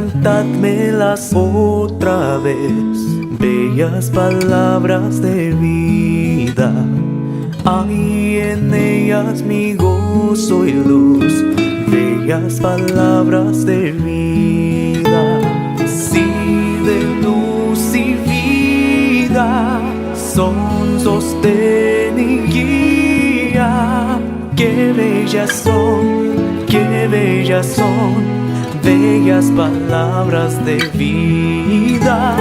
Cantádmelas otra vez, bellas palabras de vida. Hay en ellas mi gozo y luz, bellas palabras de vida. Sí, de luz y vida, son sostén y guía. Qué bellas son, qué bellas son, bellas palabras de vida.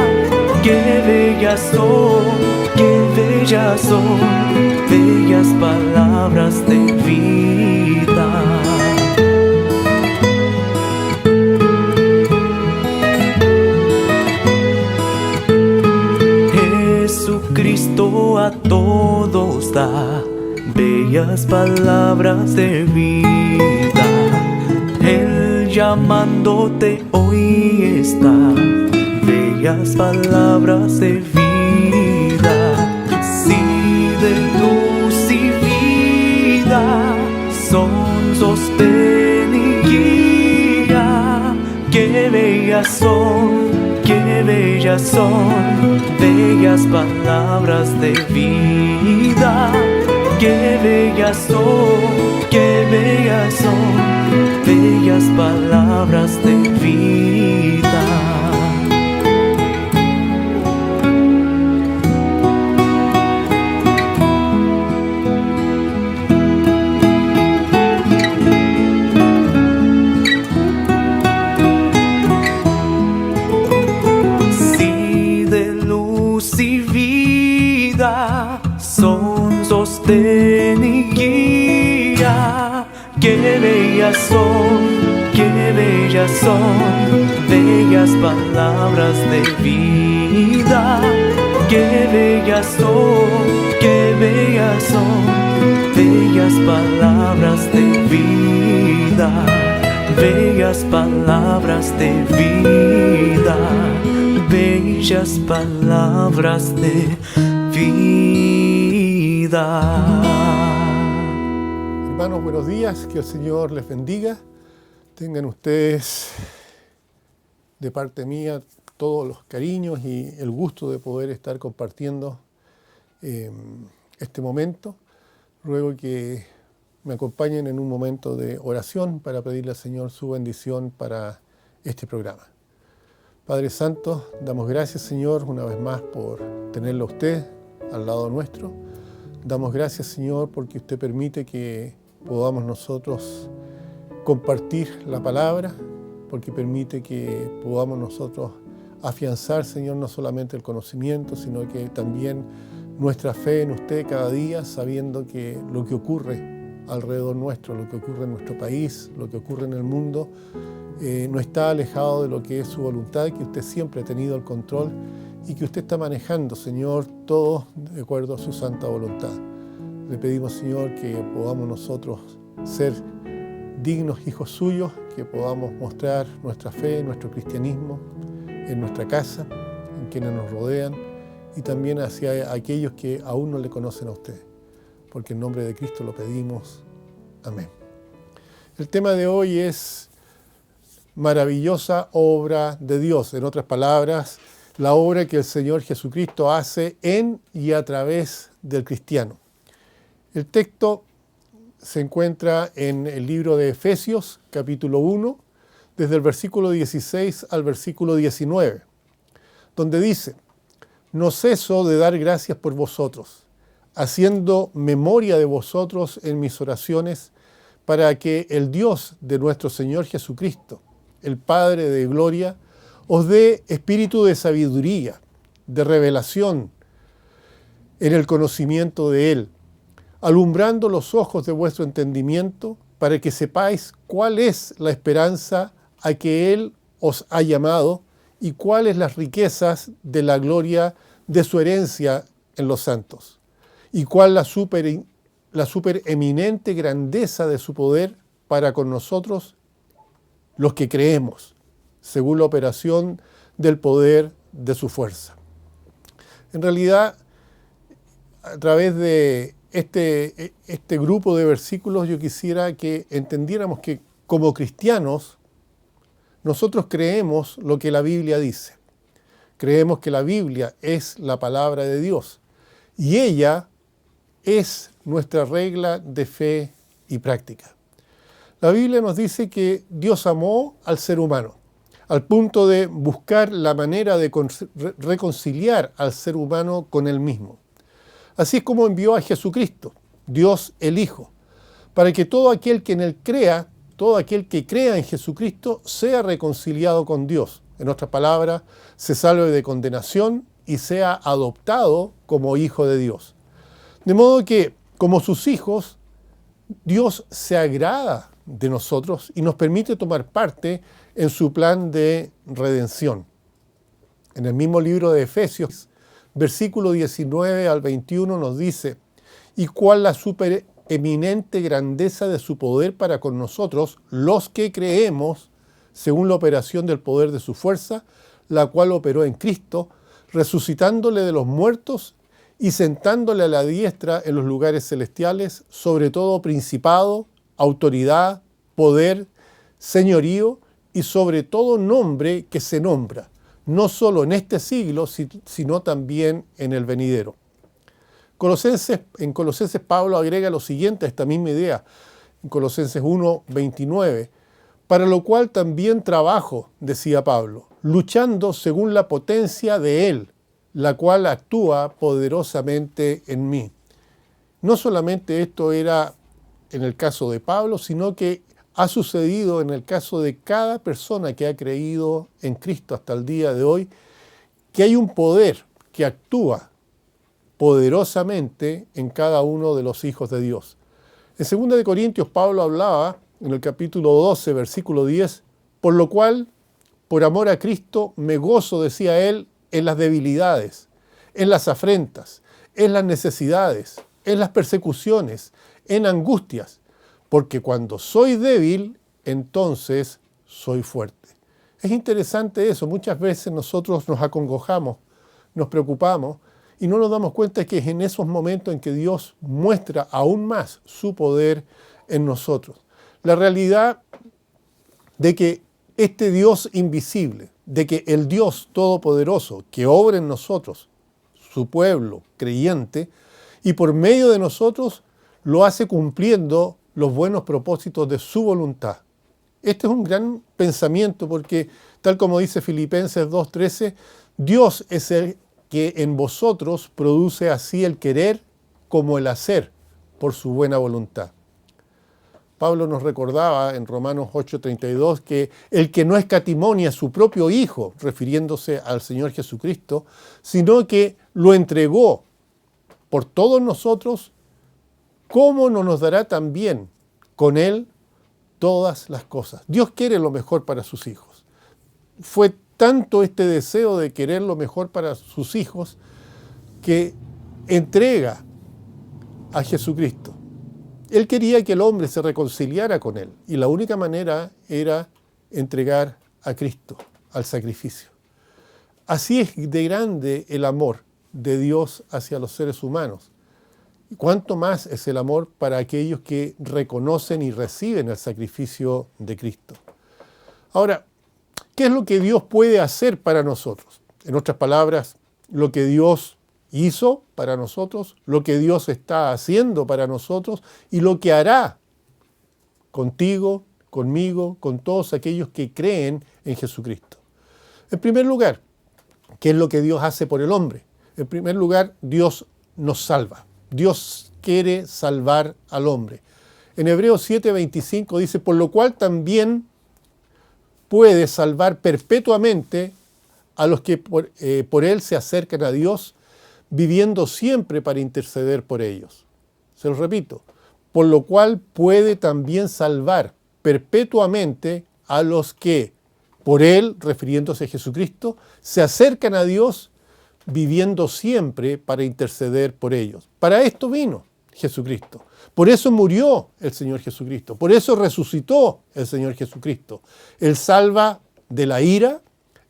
Qué bellas son, qué bellas son, bellas palabras de vida. Jesucristo a todos da bellas palabras de vida. Él llamándote hoy está, bellas palabras de vida. Sí, de luz y vida, son sostén y guía. Qué bellas son, qué bellas son, bellas palabras de vida. Qué bellas son, qué bellas son, bellas palabras de vida. Sí, de luz y vida, son sostén y guía. Qué bellas son, qué bellas son, bellas palabras de vida. Qué bellas son, qué bellas son, bellas palabras de vida. Bellas palabras de vida, bellas palabras de vida. Hermanos, buenos días, que el Señor les bendiga. Tengan ustedes de parte mía todos los cariños y el gusto de poder estar compartiendo este momento. Ruego que me acompañen en un momento de oración para pedirle al Señor su bendición para este programa. Padre Santo, damos gracias, Señor, una vez más por tenerlo a usted al lado nuestro. Damos gracias, Señor, porque usted permite que podamos nosotros compartir la palabra, porque permite que podamos nosotros afianzar, Señor, no solamente el conocimiento, sino que también nuestra fe en usted cada día, sabiendo que lo que ocurre alrededor nuestro, lo que ocurre en nuestro país, lo que ocurre en el mundo, no está alejado de lo que es su voluntad, que usted siempre ha tenido el control y que usted está manejando, Señor, todo de acuerdo a su santa voluntad. Le pedimos, Señor, que podamos nosotros ser dignos hijos suyos, que podamos mostrar nuestra fe, nuestro cristianismo en nuestra casa, en quienes nos rodean y también hacia aquellos que aún no le conocen a usted. Porque en nombre de Cristo lo pedimos. Amén. El tema de hoy es maravillosa obra de Dios. En otras palabras, la obra que el Señor Jesucristo hace en y a través del cristiano. El texto se encuentra en el libro de Efesios, capítulo 1, desde el versículo 16 al versículo 19, donde dice: No ceso de dar gracias por vosotros, haciendo memoria de vosotros en mis oraciones, para que el Dios de nuestro Señor Jesucristo, el Padre de gloria, os dé espíritu de sabiduría, de revelación en el conocimiento de Él, alumbrando los ojos de vuestro entendimiento, para que sepáis cuál es la esperanza a que Él os ha llamado y cuáles las riquezas de la gloria de su herencia en los santos, y cuál la supereminente grandeza de su poder para con nosotros, los que creemos, según la operación del poder de su fuerza. En realidad, a través de este grupo de versículos, yo quisiera que entendiéramos que como cristianos nosotros creemos lo que la Biblia dice. Creemos que la Biblia es la palabra de Dios y ella es nuestra regla de fe y práctica. La Biblia nos dice que Dios amó al ser humano, al punto de buscar la manera de reconciliar al ser humano con él mismo. Así es como envió a Jesucristo, Dios el Hijo, para que todo aquel que en él crea, todo aquel que crea en Jesucristo, sea reconciliado con Dios. En otras palabras, se salve de condenación y sea adoptado como hijo de Dios. De modo que, como sus hijos, Dios se agrada de nosotros y nos permite tomar parte en su plan de redención. En el mismo libro de Efesios, versículo 19 al 21 nos dice: «Y cuál la supereminente grandeza de su poder para con nosotros, los que creemos, según la operación del poder de su fuerza, la cual operó en Cristo, resucitándole de los muertos y sentándole a la diestra en los lugares celestiales, sobre todo principado, autoridad, poder, señorío y sobre todo nombre que se nombra, no solo en este siglo, sino también en el venidero». En Colosenses Pablo agrega lo siguiente a esta misma idea, en Colosenses 1, 29, «Para lo cual también trabajo», decía Pablo, «luchando según la potencia de Él, la cual actúa poderosamente en mí». No solamente esto era en el caso de Pablo, sino que ha sucedido en el caso de cada persona que ha creído en Cristo hasta el día de hoy, que hay un poder que actúa poderosamente en cada uno de los hijos de Dios. En 2 Corintios, Pablo hablaba, en el capítulo 12, versículo 10, «Por lo cual, por amor a Cristo, me gozo», decía él, «en las debilidades, en las afrentas, en las necesidades, en las persecuciones, en angustias, porque cuando soy débil, entonces soy fuerte». Es interesante eso. Muchas veces nosotros nos acongojamos, nos preocupamos y no nos damos cuenta que es en esos momentos en que Dios muestra aún más su poder en nosotros. La realidad de que este Dios invisible, de que el Dios todopoderoso que obra en nosotros, su pueblo creyente, y por medio de nosotros lo hace cumpliendo los buenos propósitos de su voluntad. Este es un gran pensamiento porque, tal como dice Filipenses 2:13, Dios es el que en vosotros produce así el querer como el hacer por su buena voluntad. Pablo nos recordaba en Romanos 8:32 que el que no escatimó a su propio Hijo, refiriéndose al Señor Jesucristo, sino que lo entregó por todos nosotros, ¿cómo no nos dará también con Él todas las cosas? Dios quiere lo mejor para sus hijos. Fue tanto este deseo de querer lo mejor para sus hijos que entrega a Jesucristo. Él quería que el hombre se reconciliara con Él y la única manera era entregar a Cristo al sacrificio. Así es de grande el amor de Dios hacia los seres humanos. Y cuánto más es el amor para aquellos que reconocen y reciben el sacrificio de Cristo. Ahora, ¿qué es lo que Dios puede hacer para nosotros? En otras palabras, lo que Dios hizo para nosotros, lo que Dios está haciendo para nosotros y lo que hará contigo, conmigo, con todos aquellos que creen en Jesucristo. En primer lugar, ¿qué es lo que Dios hace por el hombre? En primer lugar, Dios nos salva. Dios quiere salvar al hombre. En Hebreos 7:25 dice: «Por lo cual también puede salvar perpetuamente a los que por Él se acercan a Dios, viviendo siempre para interceder por ellos». Se lo repito, por lo cual puede también salvar perpetuamente a los que por Él, refiriéndose a Jesucristo, se acercan a Dios, viviendo siempre para interceder por ellos. Para esto vino Jesucristo. Por eso murió el Señor Jesucristo. Por eso resucitó el Señor Jesucristo. Él salva de la ira,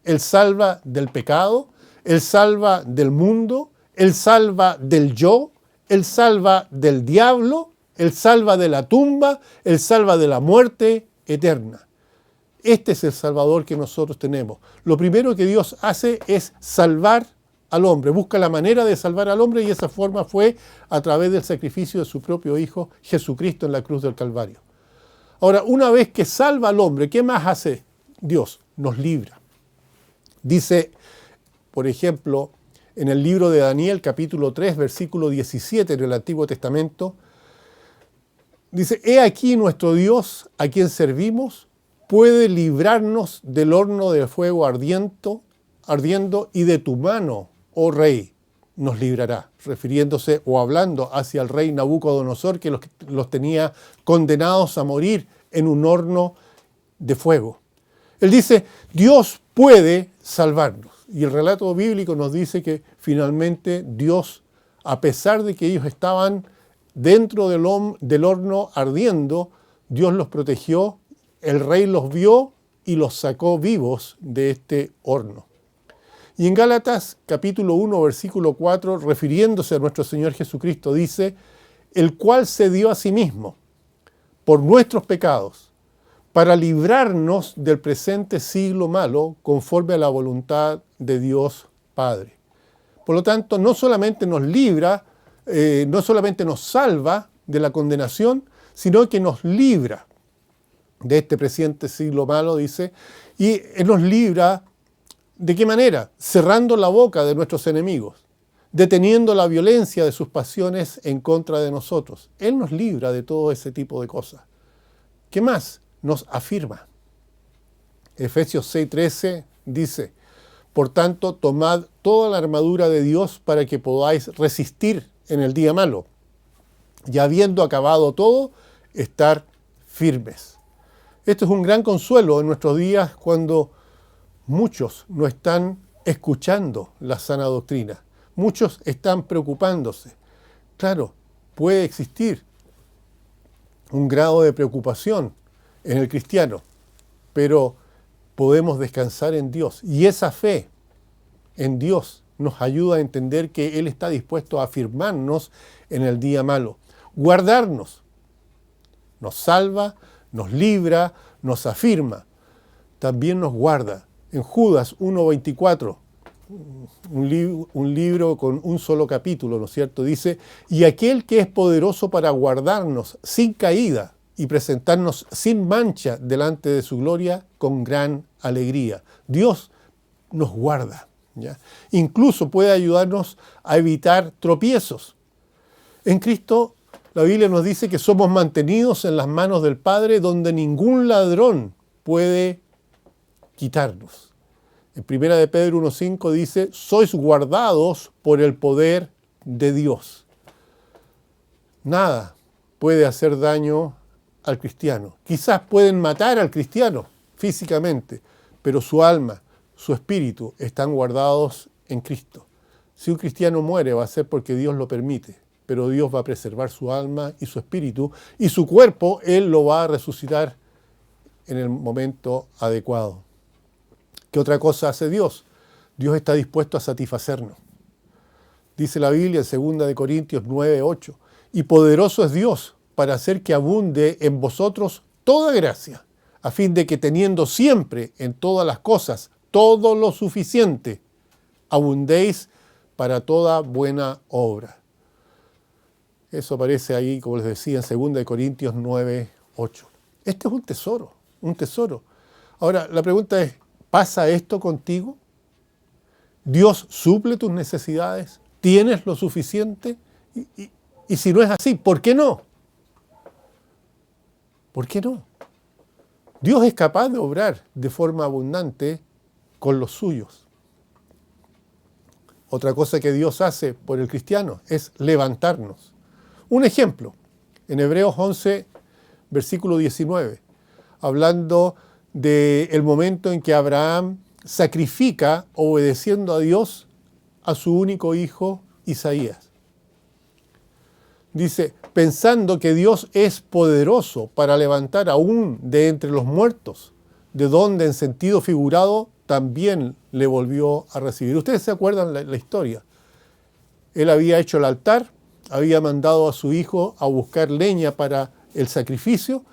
Él salva del pecado, Él salva del mundo, Él salva del yo, Él salva del diablo, Él salva de la tumba, Él salva de la muerte eterna. Este es el Salvador que nosotros tenemos. Lo primero que Dios hace es salvar al hombre, busca la manera de salvar al hombre y esa forma fue a través del sacrificio de su propio Hijo Jesucristo en la cruz del Calvario. Ahora, una vez que salva al hombre, ¿qué más hace Dios? Nos libra. Dice, por ejemplo, en el libro de Daniel, capítulo 3, versículo 17 en el Antiguo Testamento, dice, he aquí nuestro Dios, a quien servimos, puede librarnos del horno de fuego ardiendo y de tu mano, oh rey, nos librará, refiriéndose o hablando hacia el rey Nabucodonosor que los tenía condenados a morir en un horno de fuego. Él dice, Dios puede salvarnos. Y el relato bíblico nos dice que finalmente Dios, a pesar de que ellos estaban dentro del horno ardiendo, Dios los protegió, el rey los vio y los sacó vivos de este horno. Y en Gálatas capítulo 1, versículo 4, refiriéndose a nuestro Señor Jesucristo, dice, el cual se dio a sí mismo por nuestros pecados, para librarnos del presente siglo malo, conforme a la voluntad de Dios Padre. Por lo tanto, no solamente nos libra, no solamente nos salva de la condenación, sino que nos libra de este presente siglo malo, dice, y nos libra, ¿de qué manera? Cerrando la boca de nuestros enemigos, deteniendo la violencia de sus pasiones en contra de nosotros. Él nos libra de todo ese tipo de cosas. ¿Qué más? Nos afirma. Efesios 6:13 dice, por tanto, tomad toda la armadura de Dios para que podáis resistir en el día malo, y habiendo acabado todo, estar firmes. Esto es un gran consuelo en nuestros días cuando muchos no están escuchando la sana doctrina. Muchos están preocupándose. Claro, puede existir un grado de preocupación en el cristiano, pero podemos descansar en Dios. Y esa fe en Dios nos ayuda a entender que Él está dispuesto a afirmarnos en el día malo, guardarnos. Nos salva, nos libra, nos afirma. También nos guarda. En Judas 1:24, un libro con un solo capítulo, ¿no es cierto? Dice, y aquel que es poderoso para guardarnos sin caída y presentarnos sin mancha delante de su gloria con gran alegría. Dios nos guarda, ¿ya? Incluso puede ayudarnos a evitar tropiezos. En Cristo, la Biblia nos dice que somos mantenidos en las manos del Padre donde ningún ladrón puede quitarnos. En 1 de Pedro 1:5 dice, sois guardados por el poder de Dios. Nada puede hacer daño al cristiano. Quizás pueden matar al cristiano físicamente, pero su alma, su espíritu están guardados en Cristo. Si un cristiano muere va a ser porque Dios lo permite, pero Dios va a preservar su alma y su espíritu, y su cuerpo Él lo va a resucitar en el momento adecuado. ¿Qué otra cosa hace Dios? Dios está dispuesto a satisfacernos. Dice la Biblia en 2 de Corintios 9:8, y poderoso es Dios para hacer que abunde en vosotros toda gracia, a fin de que teniendo siempre en todas las cosas todo lo suficiente, abundéis para toda buena obra. Eso aparece ahí, como les decía, en 2 de Corintios 9:8. Este es un tesoro, un tesoro. Ahora, la pregunta es, ¿pasa esto contigo? ¿Dios suple tus necesidades? ¿Tienes lo suficiente? Y si no es así, ¿por qué no? ¿Por qué no? Dios es capaz de obrar de forma abundante con los suyos. Otra cosa que Dios hace por el cristiano es levantarnos. Un ejemplo, en Hebreos 11, versículo 19, hablando del momento en que Abraham sacrifica, obedeciendo a Dios, a su único hijo, Isaías. Dice, pensando que Dios es poderoso para levantar aún de entre los muertos, de donde en sentido figurado también le volvió a recibir. Ustedes se acuerdan la historia. Él había hecho el altar, había mandado a su hijo a buscar leña para el sacrificio,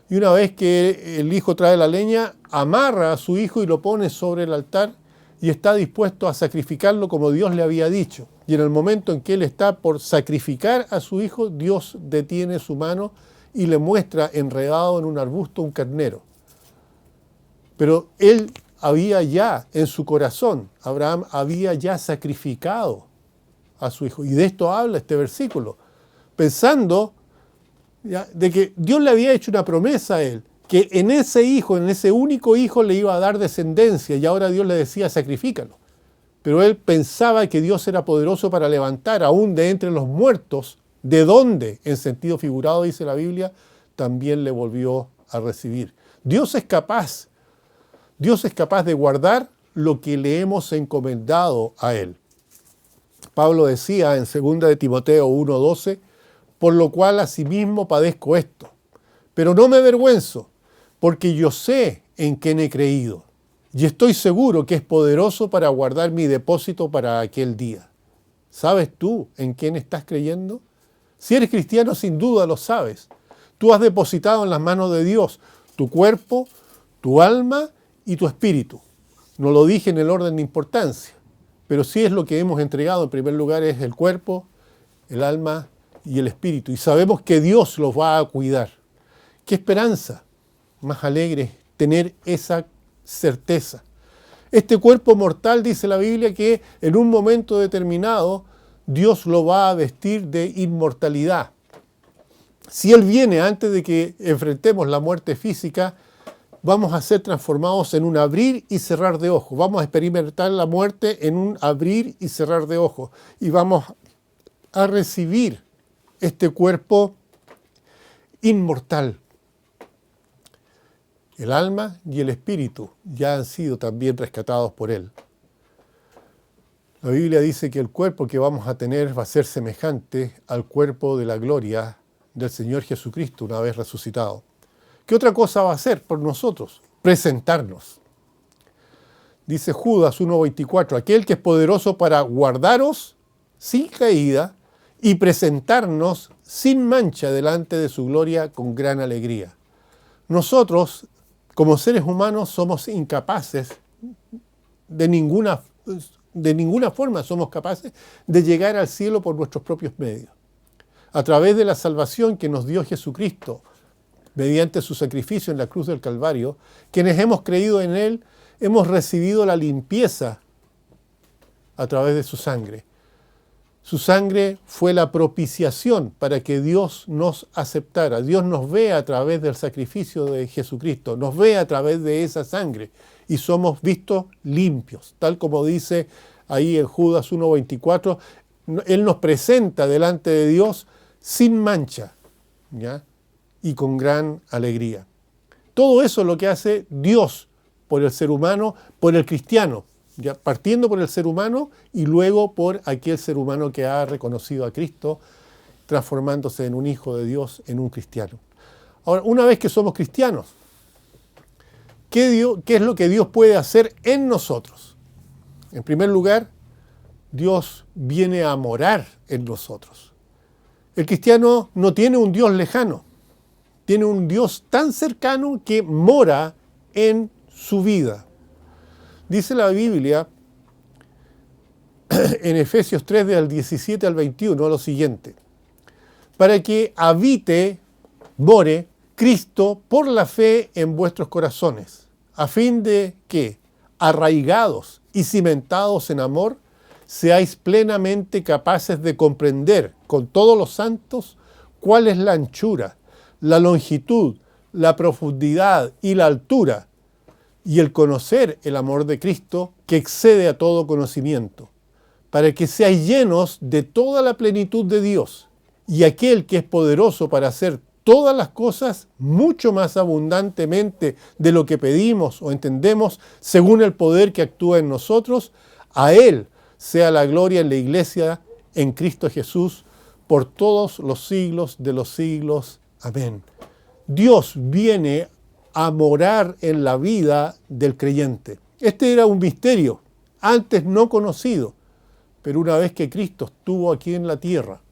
Y una vez que el hijo trae la leña, amarra a su hijo y lo pone sobre el altar y está dispuesto a sacrificarlo como Dios le había dicho. Y en el momento en que él está por sacrificar a su hijo, Dios detiene su mano y le muestra enredado en un arbusto un carnero. Pero él había ya en su corazón, Abraham había ya sacrificado a su hijo. Y de esto habla este versículo, pensando ya, de que Dios le había hecho una promesa a él, que en ese hijo, en ese único hijo le iba a dar descendencia, y ahora Dios le decía, sacrifícalo. Pero él pensaba que Dios era poderoso para levantar aún de entre los muertos, de donde, en sentido figurado dice la Biblia, también le volvió a recibir. Dios es capaz de guardar lo que le hemos encomendado a él. Pablo decía en 2 de Timoteo 1:12, por lo cual asimismo padezco esto, pero no me avergüenzo, porque yo sé en quién he creído, y estoy seguro que es poderoso para guardar mi depósito para aquel día. ¿Sabes tú en quién estás creyendo? Si eres cristiano, sin duda lo sabes. Tú has depositado en las manos de Dios tu cuerpo, tu alma y tu espíritu. No lo dije en el orden de importancia, pero sí es lo que hemos entregado. En primer lugar es el cuerpo, el alma y el espíritu. Y sabemos que Dios los va a cuidar. ¡Qué esperanza más alegre tener esa certeza! Este cuerpo mortal, dice la Biblia, que en un momento determinado Dios lo va a vestir de inmortalidad. Si Él viene antes de que enfrentemos la muerte física, vamos a ser transformados en un abrir y cerrar de ojos. Vamos a experimentar la muerte en un abrir y cerrar de ojos. Y vamos a recibir este cuerpo inmortal. El alma y el espíritu ya han sido también rescatados por Él. La Biblia dice que el cuerpo que vamos a tener va a ser semejante al cuerpo de la gloria del Señor Jesucristo una vez resucitado. ¿Qué otra cosa va a hacer por nosotros? Presentarnos. Dice Judas 1:24, aquel que es poderoso para guardaros sin caída y presentarnos sin mancha delante de su gloria con gran alegría. Nosotros, como seres humanos, somos incapaces, de ninguna forma somos capaces de llegar al cielo por nuestros propios medios. A través de la salvación que nos dio Jesucristo, mediante su sacrificio en la cruz del Calvario, quienes hemos creído en Él, hemos recibido la limpieza a través de su sangre. Su sangre fue la propiciación para que Dios nos aceptara. Dios nos ve a través del sacrificio de Jesucristo, nos ve a través de esa sangre y somos vistos limpios, tal como dice ahí en Judas 1:24. Él nos presenta delante de Dios sin mancha, ¿ya? Y con gran alegría. Todo eso es lo que hace Dios por el ser humano, por el cristiano, ya partiendo por el ser humano y luego por aquel ser humano que ha reconocido a Cristo, transformándose en un hijo de Dios, en un cristiano. Ahora, una vez que somos cristianos, ¿qué es lo que Dios puede hacer en nosotros? En primer lugar, Dios viene a morar en nosotros. El cristiano no tiene un Dios lejano, tiene un Dios tan cercano que mora en su vida. Dice la Biblia en Efesios 3, del 17 al 21, lo siguiente: para que habite, more, Cristo por la fe en vuestros corazones, a fin de que, arraigados y cimentados en amor, seáis plenamente capaces de comprender con todos los santos cuál es la anchura, la longitud, la profundidad y la altura, y el conocer el amor de Cristo que excede a todo conocimiento, para que seáis llenos de toda la plenitud de Dios, y aquel que es poderoso para hacer todas las cosas mucho más abundantemente de lo que pedimos o entendemos, según el poder que actúa en nosotros, a Él sea la gloria en la Iglesia, en Cristo Jesús, por todos los siglos de los siglos. Amén. Dios viene a morar en la vida del creyente. Este era un misterio, antes no conocido, pero una vez que Cristo estuvo aquí en la tierra,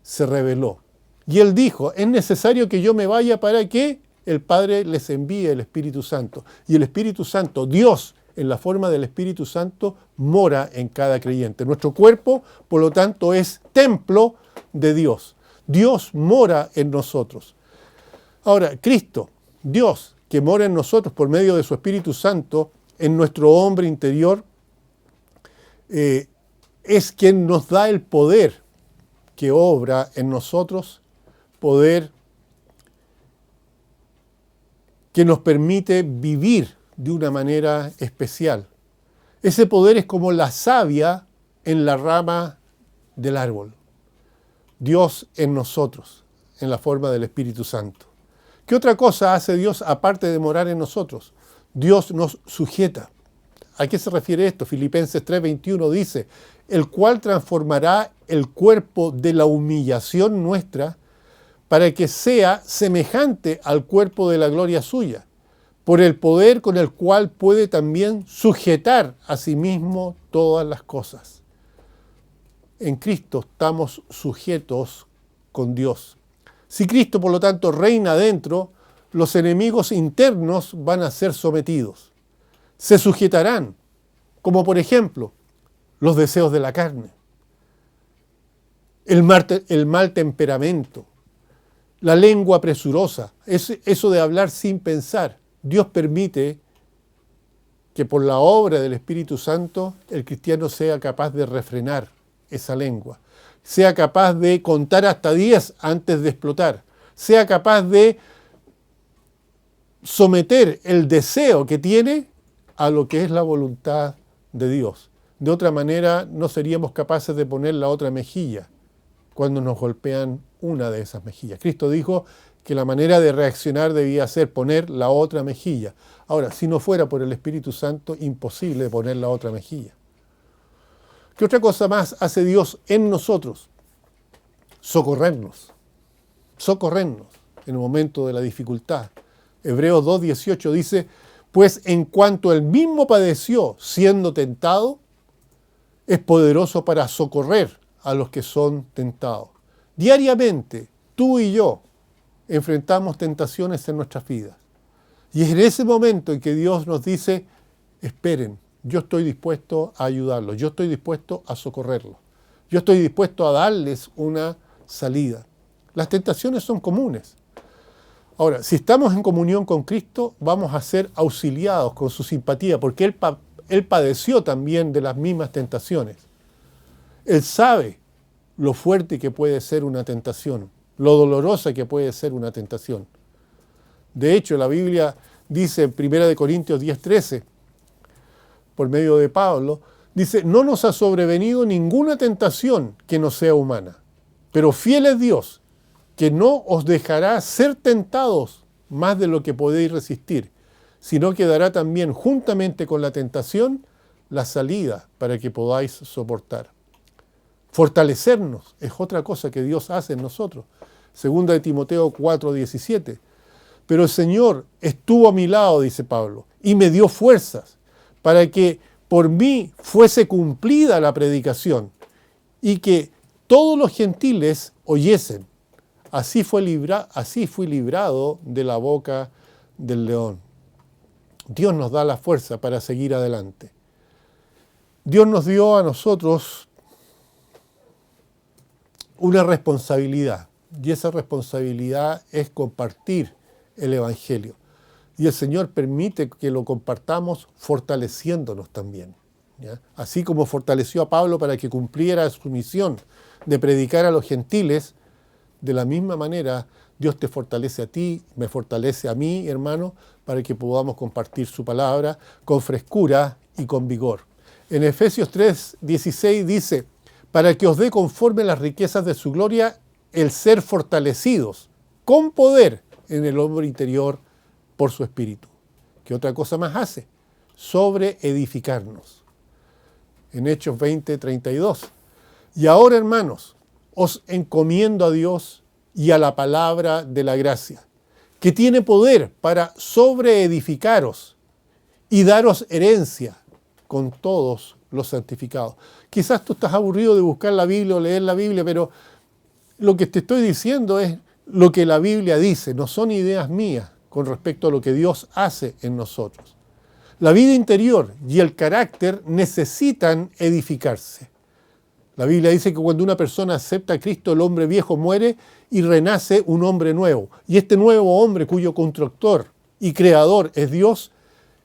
se reveló. Y Él dijo, es necesario que yo me vaya para que el Padre les envía el Espíritu Santo. Y el Espíritu Santo, Dios, en la forma del Espíritu Santo, mora en cada creyente. Nuestro cuerpo, por lo tanto, es templo de Dios. Dios mora en nosotros. Ahora, Cristo, Dios, que mora en nosotros por medio de su Espíritu Santo, en nuestro hombre interior, es quien nos da el poder que obra en nosotros, poder que nos permite vivir de una manera especial. Ese poder es como la savia en la rama del árbol. Dios en nosotros, en la forma del Espíritu Santo. ¿Qué otra cosa hace Dios aparte de morar en nosotros? Dios nos sujeta. ¿A qué se refiere esto? Filipenses 3:21 dice, el cual transformará el cuerpo de la humillación nuestra para que sea semejante al cuerpo de la gloria suya, por el poder con el cual puede también sujetar a sí mismo todas las cosas. En Cristo estamos sujetos con Dios. Si Cristo, por lo tanto, reina adentro, los enemigos internos van a ser sometidos. Se sujetarán, como por ejemplo, los deseos de la carne, el mal temperamento, la lengua presurosa, eso de hablar sin pensar. Dios permite que por la obra del Espíritu Santo el cristiano sea capaz de refrenar esa lengua, sea capaz de contar hasta 10 antes de explotar, sea capaz de someter el deseo que tiene a lo que es la voluntad de Dios. De otra manera, no seríamos capaces de poner la otra mejilla cuando nos golpean una de esas mejillas. Cristo dijo que la manera de reaccionar debía ser poner la otra mejilla. Ahora, si no fuera por el Espíritu Santo, imposible poner la otra mejilla. ¿Qué otra cosa más hace Dios en nosotros? Socorrernos. Socorrernos en el momento de la dificultad. Hebreos 2:18 dice, pues en cuanto él mismo padeció siendo tentado, es poderoso para socorrer a los que son tentados. Diariamente, tú y yo enfrentamos tentaciones en nuestras vidas. Y es en ese momento en que Dios nos dice, esperen, yo estoy dispuesto a ayudarlos, yo estoy dispuesto a socorrerlos, yo estoy dispuesto a darles una salida. Las tentaciones son comunes. Ahora, si estamos en comunión con Cristo, vamos a ser auxiliados con su simpatía, porque Él padeció también de las mismas tentaciones. Él sabe lo fuerte que puede ser una tentación, lo dolorosa que puede ser una tentación. De hecho, la Biblia dice en 1 Corintios 10:13, por medio de Pablo, dice, no nos ha sobrevenido ninguna tentación que no sea humana, pero fiel es Dios, que no os dejará ser tentados más de lo que podéis resistir, sino que dará también juntamente con la tentación la salida para que podáis soportar. Fortalecernos es otra cosa que Dios hace en nosotros. Segunda de Timoteo 4:17. Pero el Señor estuvo a mi lado, dice Pablo, y me dio fuerzas para que por mí fuese cumplida la predicación y que todos los gentiles oyesen. Así fui librado de la boca del león. Dios nos da la fuerza para seguir adelante. Dios nos dio a nosotros una responsabilidad, y esa responsabilidad es compartir el Evangelio. Y el Señor permite que lo compartamos fortaleciéndonos también, ¿ya? Así como fortaleció a Pablo para que cumpliera su misión de predicar a los gentiles, de la misma manera Dios te fortalece a ti, me fortalece a mí, hermano, para que podamos compartir su palabra con frescura y con vigor. En Efesios 3:16 dice, para que os dé conforme las riquezas de su gloria el ser fortalecidos con poder en el hombre interior por su espíritu. ¿Qué otra cosa más hace? Sobre edificarnos. En Hechos 20:32. Y ahora, hermanos, os encomiendo a Dios y a la palabra de la gracia, que tiene poder para sobreedificaros y daros herencia con todos los santificados. Quizás tú estás aburrido de buscar la Biblia o leer la Biblia, pero lo que te estoy diciendo es lo que la Biblia dice, no son ideas mías, con respecto a lo que Dios hace en nosotros. La vida interior y el carácter necesitan edificarse. La Biblia dice que cuando una persona acepta a Cristo, el hombre viejo muere y renace un hombre nuevo. Y este nuevo hombre, cuyo constructor y creador es Dios,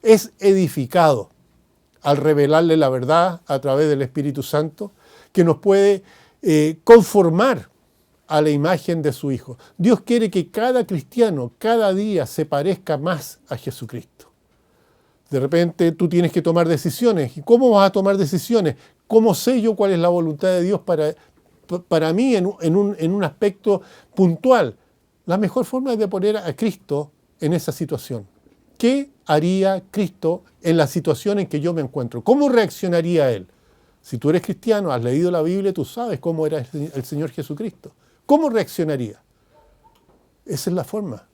es edificado al revelarle la verdad a través del Espíritu Santo, que nos puede conformar a la imagen de su Hijo. Dios quiere que cada cristiano, cada día, se parezca más a Jesucristo. De repente tú tienes que tomar decisiones. ¿Y cómo vas a tomar decisiones? ¿Cómo sé yo cuál es la voluntad de Dios para mí en un aspecto puntual? La mejor forma es de poner a Cristo en esa situación. ¿Qué haría Cristo en la situación en que yo me encuentro? ¿Cómo reaccionaría Él? Si tú eres cristiano, has leído la Biblia, tú sabes cómo era el Señor Jesucristo. ¿Cómo reaccionaría? Esa es la forma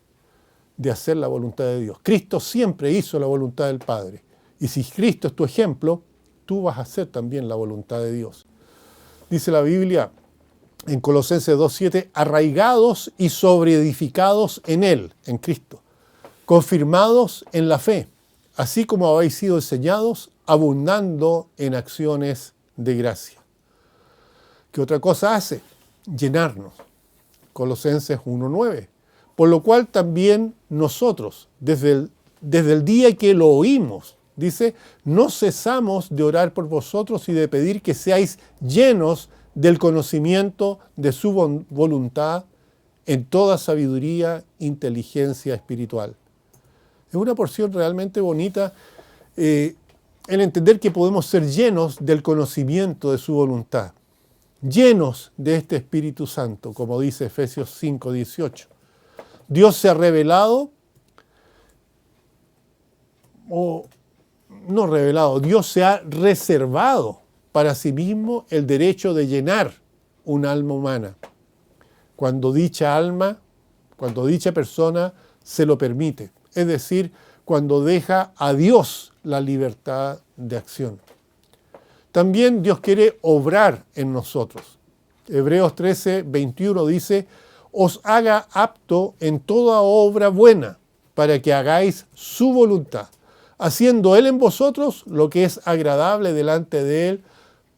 de hacer la voluntad de Dios. Cristo siempre hizo la voluntad del Padre. Y si Cristo es tu ejemplo, tú vas a hacer también la voluntad de Dios. Dice la Biblia en Colosenses 2:7, arraigados y sobreedificados en Él, en Cristo, confirmados en la fe, así como habéis sido enseñados, abundando en acciones de gracia. ¿Qué otra cosa hace? Llenarnos. Colosenses 1:9. Por lo cual también nosotros, desde el día que lo oímos, dice, no cesamos de orar por vosotros y de pedir que seáis llenos del conocimiento de su voluntad en toda sabiduría, inteligencia espiritual. Es una porción realmente bonita el entender que podemos ser llenos del conocimiento de su voluntad, llenos de este Espíritu Santo, como dice Efesios 5:18. Dios se ha revelado, Dios se ha reservado para sí mismo el derecho de llenar un alma humana. Cuando dicha persona se lo permite. Es decir, cuando deja a Dios la libertad de acción. También Dios quiere obrar en nosotros. Hebreos 13:21 dice, os haga apto en toda obra buena, para que hagáis su voluntad, haciendo Él en vosotros lo que es agradable delante de Él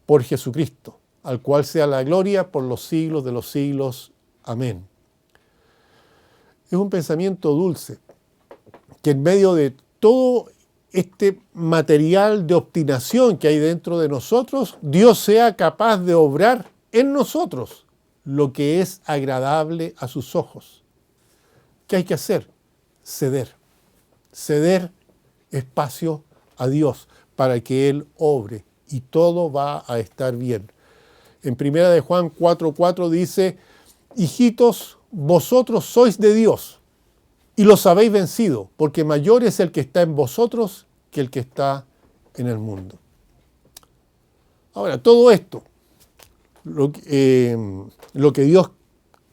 por Jesucristo, al cual sea la gloria por los siglos de los siglos. Amén. Es un pensamiento dulce, que en medio de todo este material de obstinación que hay dentro de nosotros, Dios sea capaz de obrar en nosotros lo que es agradable a sus ojos. ¿Qué hay que hacer? Ceder. Ceder espacio a Dios para que Él obre y todo va a estar bien. En 1 de Juan 4:4 dice, hijitos, vosotros sois de Dios y los habéis vencido, porque mayor es el que está en vosotros que el que está en el mundo. Ahora, todo esto, lo que Dios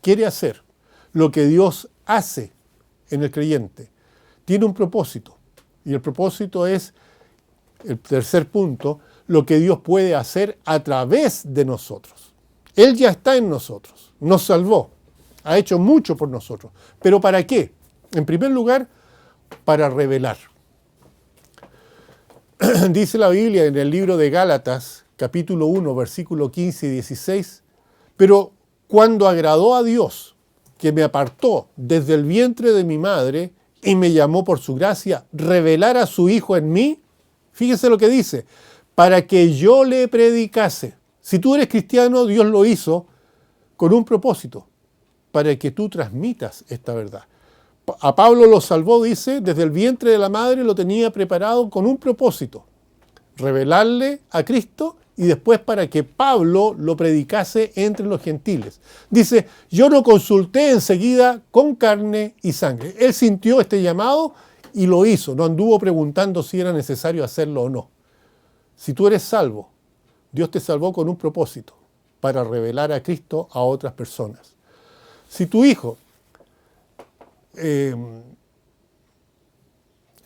quiere hacer, lo que Dios hace en el creyente, tiene un propósito. Y el propósito es, el tercer punto, lo que Dios puede hacer a través de nosotros. Él ya está en nosotros, nos salvó, ha hecho mucho por nosotros. ¿Pero para qué? En primer lugar, para revelar. Dice la Biblia en el libro de Gálatas, capítulo 1, versículo 15 y 16, pero cuando agradó a Dios, que me apartó desde el vientre de mi madre y me llamó por su gracia, revelar a su Hijo en mí, fíjese lo que dice, para que yo le predicase. Si tú eres cristiano, Dios lo hizo con un propósito, para que tú transmitas esta verdad. A Pablo lo salvó, dice, desde el vientre de la madre lo tenía preparado con un propósito, revelarle a Cristo y después para que Pablo lo predicase entre los gentiles. Dice, yo no consulté enseguida con carne y sangre. Él sintió este llamado y lo hizo, no anduvo preguntando si era necesario hacerlo o no. Si tú eres salvo, Dios te salvó con un propósito, para revelar a Cristo a otras personas. Si tu hijo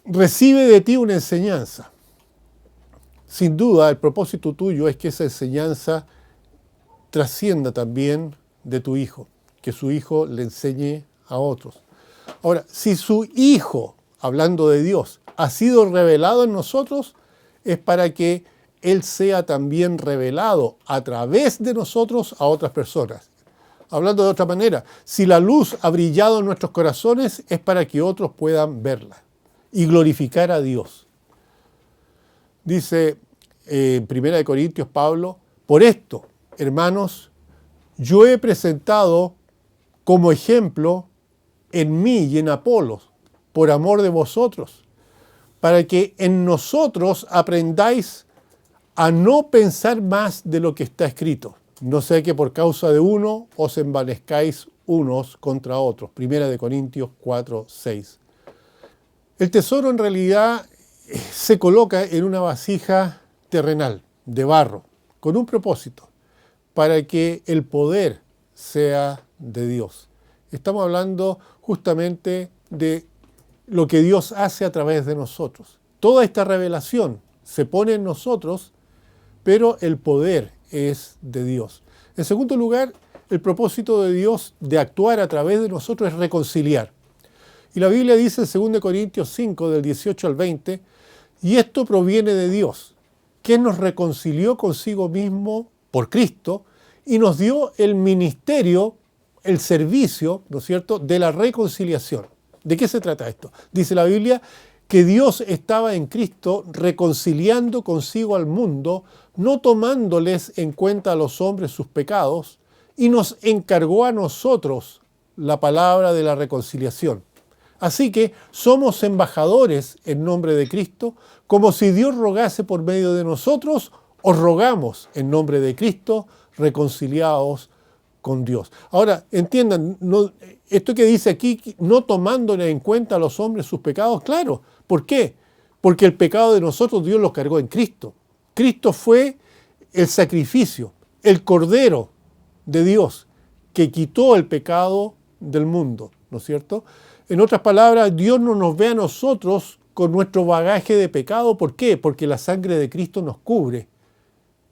recibe de ti una enseñanza, sin duda el propósito tuyo es que esa enseñanza trascienda también de tu hijo, que su hijo le enseñe a otros. Ahora, si su Hijo, hablando de Dios, ha sido revelado en nosotros, es para que Él sea también revelado a través de nosotros a otras personas. Hablando de otra manera, si la luz ha brillado en nuestros corazones, es para que otros puedan verla y glorificar a Dios. Dice en 1 Corintios Pablo, por esto, hermanos, yo he presentado como ejemplo en mí y en Apolos, por amor de vosotros, para que en nosotros aprendáis a no pensar más de lo que está escrito. No sea que por causa de uno os envanezcáis unos contra otros. 1 Corintios 4, 6. El tesoro en realidad se coloca en una vasija terrenal, de barro, con un propósito, para que el poder sea de Dios. Estamos hablando justamente de lo que Dios hace a través de nosotros. Toda esta revelación se pone en nosotros, pero el poder es de Dios. En segundo lugar, el propósito de Dios de actuar a través de nosotros es reconciliar. Y la Biblia dice en 2 Corintios 5, del 18 al 20, y esto proviene de Dios, que nos reconcilió consigo mismo por Cristo y nos dio el ministerio, el servicio, ¿no es cierto?, de la reconciliación. ¿De qué se trata esto? Dice la Biblia que Dios estaba en Cristo reconciliando consigo al mundo, no tomándoles en cuenta a los hombres sus pecados, y nos encargó a nosotros la palabra de la reconciliación. Así que somos embajadores en nombre de Cristo, como si Dios rogase por medio de nosotros, os rogamos en nombre de Cristo, reconciliaos con Dios. Ahora, entiendan, esto que dice aquí, no tomándole en cuenta a los hombres sus pecados, claro. ¿Por qué? Porque el pecado de nosotros Dios lo cargó en Cristo. Cristo fue el sacrificio, el Cordero de Dios, que quitó el pecado del mundo, ¿no es cierto? En otras palabras, Dios no nos ve a nosotros con nuestro bagaje de pecado. ¿Por qué? Porque la sangre de Cristo nos cubre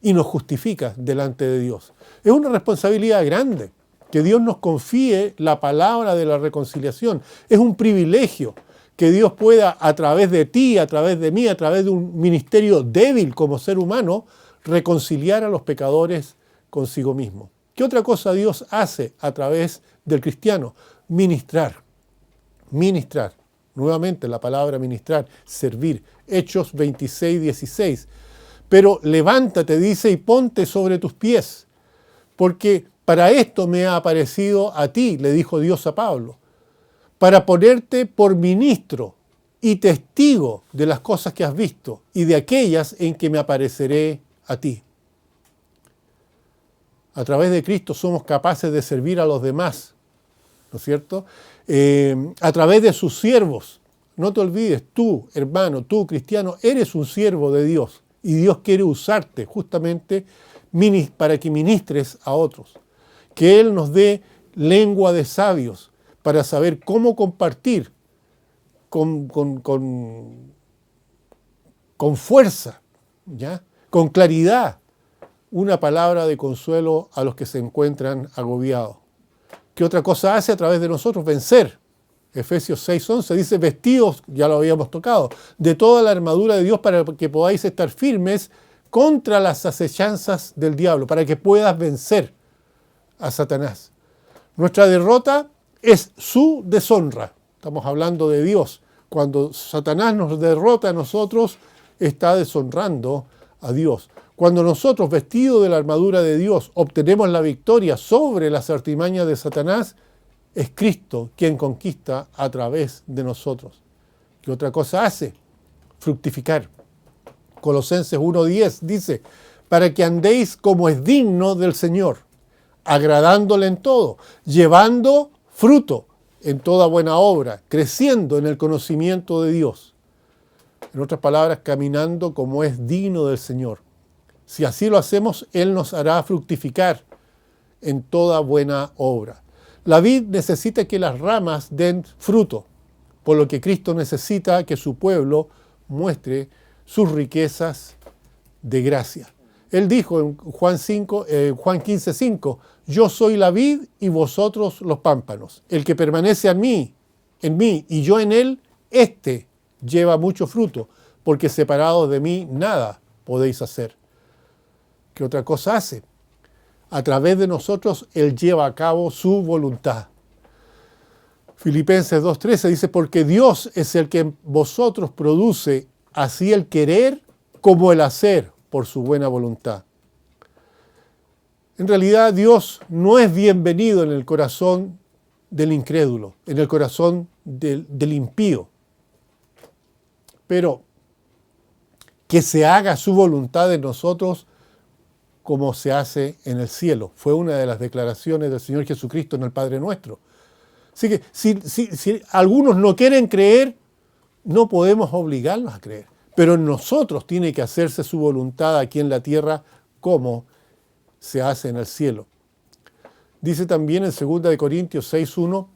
y nos justifica delante de Dios. Es una responsabilidad grande que Dios nos confíe la palabra de la reconciliación. Es un privilegio que Dios pueda, a través de ti, a través de mí, a través de un ministerio débil como ser humano, reconciliar a los pecadores consigo mismo. ¿Qué otra cosa Dios hace a través del cristiano? Ministrar. Ministrar. Nuevamente la palabra ministrar, servir. Hechos 26, 16. Pero levántate, dice, y ponte sobre tus pies, porque para esto me ha aparecido a ti, le dijo Dios a Pablo, para ponerte por ministro y testigo de las cosas que has visto y de aquellas en que me apareceré a ti. A través de Cristo somos capaces de servir a los demás, ¿no es cierto? A través de sus siervos. No te olvides, tú, hermano, tú, cristiano, eres un siervo de Dios y Dios quiere usarte justamente para que ministres a otros. Que Él nos dé lengua de sabios para saber cómo compartir con fuerza, ¿ya?, con claridad, una palabra de consuelo a los que se encuentran agobiados. ¿Qué otra cosa hace a través de nosotros? Vencer. Efesios 6:11 dice, vestidos, ya lo habíamos tocado, de toda la armadura de Dios para que podáis estar firmes contra las acechanzas del diablo, para que puedas vencer a Satanás. Nuestra derrota es su deshonra. Estamos hablando de Dios. Cuando Satanás nos derrota a nosotros, está deshonrando a Dios. Cuando nosotros, vestidos de la armadura de Dios, obtenemos la victoria sobre las artimañas de Satanás, es Cristo quien conquista a través de nosotros. ¿Qué otra cosa hace? Fructificar. Colosenses 1:10 dice, para que andéis como es digno del Señor, agradándole en todo, llevando fruto en toda buena obra, creciendo en el conocimiento de Dios. En otras palabras, caminando como es digno del Señor. Si así lo hacemos, Él nos hará fructificar en toda buena obra. La vid necesita que las ramas den fruto, por lo que Cristo necesita que su pueblo muestre sus riquezas de gracia. Él dijo en Juan 15:5, yo soy la vid y vosotros los pámpanos. El que permanece en mí en mí y yo en él, éste lleva mucho fruto, porque separados de mí nada podéis hacer. ¿Qué otra cosa hace? A través de nosotros él lleva a cabo su voluntad. Filipenses 2:13 dice, porque Dios es el que en vosotros produce así el querer como el hacer por su buena voluntad. En realidad Dios no es bienvenido en el corazón del incrédulo, en el corazón del impío. Pero que se haga su voluntad en nosotros como se hace en el cielo. Fue una de las declaraciones del Señor Jesucristo en el Padre Nuestro. Así que si algunos no quieren creer, no podemos obligarlos a creer. Pero en nosotros tiene que hacerse su voluntad aquí en la tierra como se hace en el cielo. Dice también en 2 Corintios 6:1,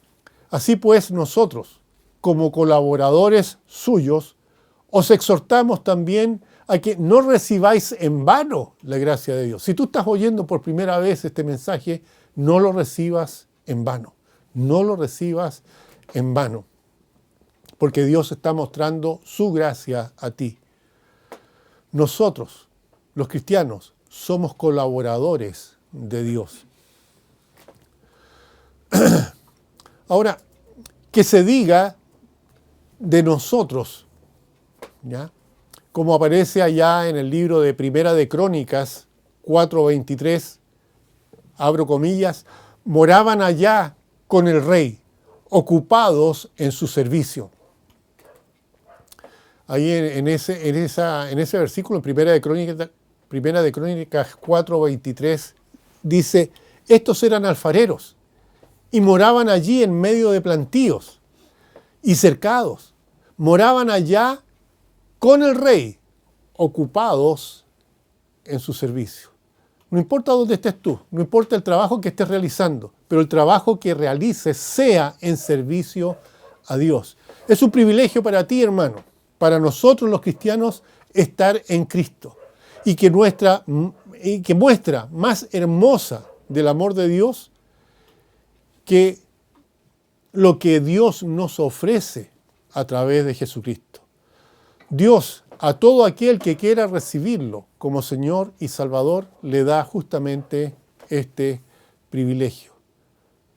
así pues nosotros, como colaboradores suyos, os exhortamos también a que no recibáis en vano la gracia de Dios. Si tú estás oyendo por primera vez este mensaje, no lo recibas en vano. No lo recibas en vano. Porque Dios está mostrando su gracia a ti. Nosotros, los cristianos, somos colaboradores de Dios. Ahora, que se diga de nosotros, ¿ya? Como aparece allá en el libro de Primera de Crónicas 4:23, abro comillas, moraban allá con el rey, ocupados en su servicio. Ahí en ese versículo, en Primera de Crónicas 4:23, dice, estos eran alfareros y moraban allí en medio de plantíos y cercados. Moraban allá con el rey, ocupados en su servicio. No importa dónde estés tú, no importa el trabajo que estés realizando, pero el trabajo que realices sea en servicio a Dios. Es un privilegio para ti, hermano, para nosotros los cristianos, estar en Cristo. Y que muestra más hermosa del amor de Dios que lo que Dios nos ofrece a través de Jesucristo. Dios, a todo aquel que quiera recibirlo como Señor y Salvador, le da justamente este privilegio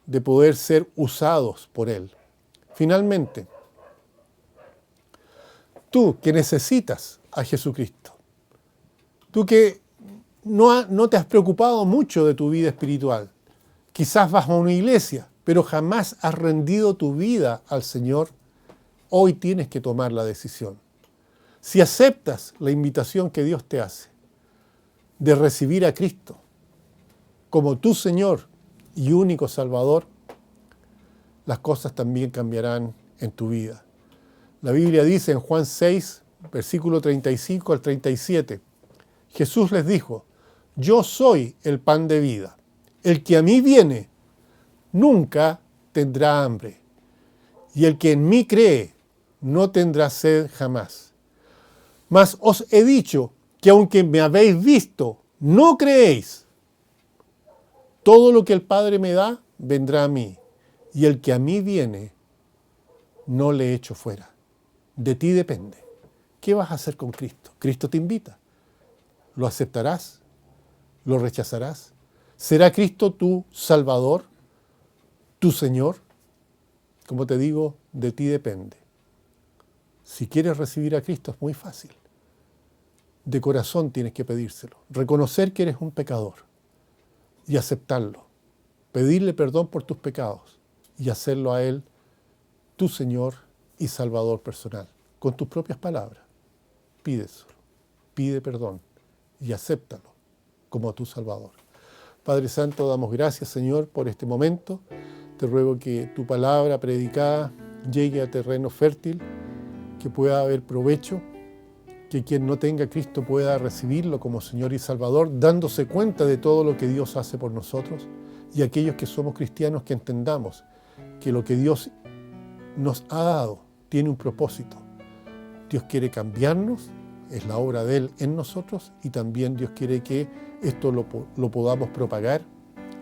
de poder ser usados por Él. Finalmente, tú que necesitas a Jesucristo, tú que no te has preocupado mucho de tu vida espiritual, quizás vas a una iglesia, pero jamás has rendido tu vida al Señor, hoy tienes que tomar la decisión. Si aceptas la invitación que Dios te hace de recibir a Cristo como tu Señor y único Salvador, las cosas también cambiarán en tu vida. La Biblia dice en Juan 6, versículo 35 al 37, Jesús les dijo, yo soy el pan de vida. El que a mí viene nunca tendrá hambre, y el que en mí cree no tendrá sed jamás. Mas os he dicho que aunque me habéis visto, no creéis. Todo lo que el Padre me da, vendrá a mí, y el que a mí viene, no le echo fuera. De ti depende. ¿Qué vas a hacer con Cristo? Cristo te invita. ¿Lo aceptarás? ¿Lo rechazarás? ¿Será Cristo tu Salvador? ¿Tu Señor? Como te digo, de ti depende. Si quieres recibir a Cristo es muy fácil. De corazón tienes que pedírselo. Reconocer que eres un pecador y aceptarlo. Pedirle perdón por tus pecados y hacerlo a Él tu Señor y Salvador personal. Con tus propias palabras. Pídeselo. Pide perdón y acéptalo como tu Salvador. Padre Santo, damos gracias, Señor, por este momento. Te ruego que tu palabra predicada llegue a terreno fértil, que pueda haber provecho, que quien no tenga a Cristo pueda recibirlo como Señor y Salvador, dándose cuenta de todo lo que Dios hace por nosotros, y aquellos que somos cristianos que entendamos que lo que Dios nos ha dado tiene un propósito. Dios quiere cambiarnos, es la obra de Él en nosotros, y también Dios quiere que esto lo podamos propagar,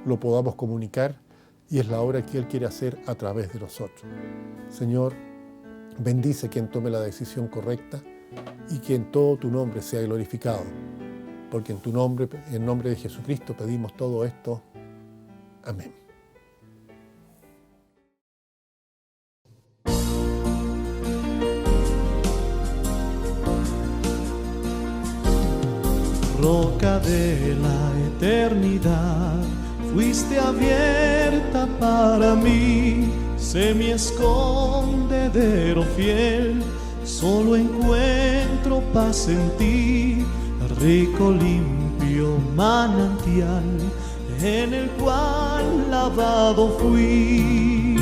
lo podamos comunicar, y es la obra que Él quiere hacer a través de nosotros. Señor, bendice quien tome la decisión correcta y que en todo tu nombre sea glorificado, porque en tu nombre, en nombre de Jesucristo, pedimos todo esto. Amén. Roca de la eternidad, fuiste abierta para mí, sé mi escondedero fiel, solo encuentro paz en ti, rico, limpio manantial, en el cual lavado fui.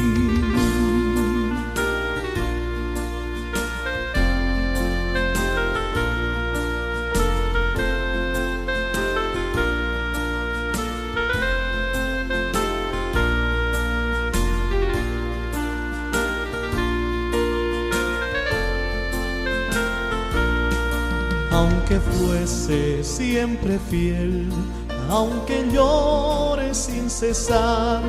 Aunque fuese siempre fiel, aunque llore sin cesar,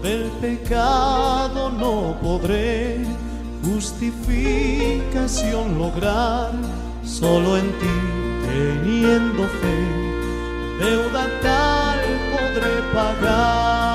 del pecado no podré justificación lograr. Solo en ti, teniendo fe, deuda tal podré pagar.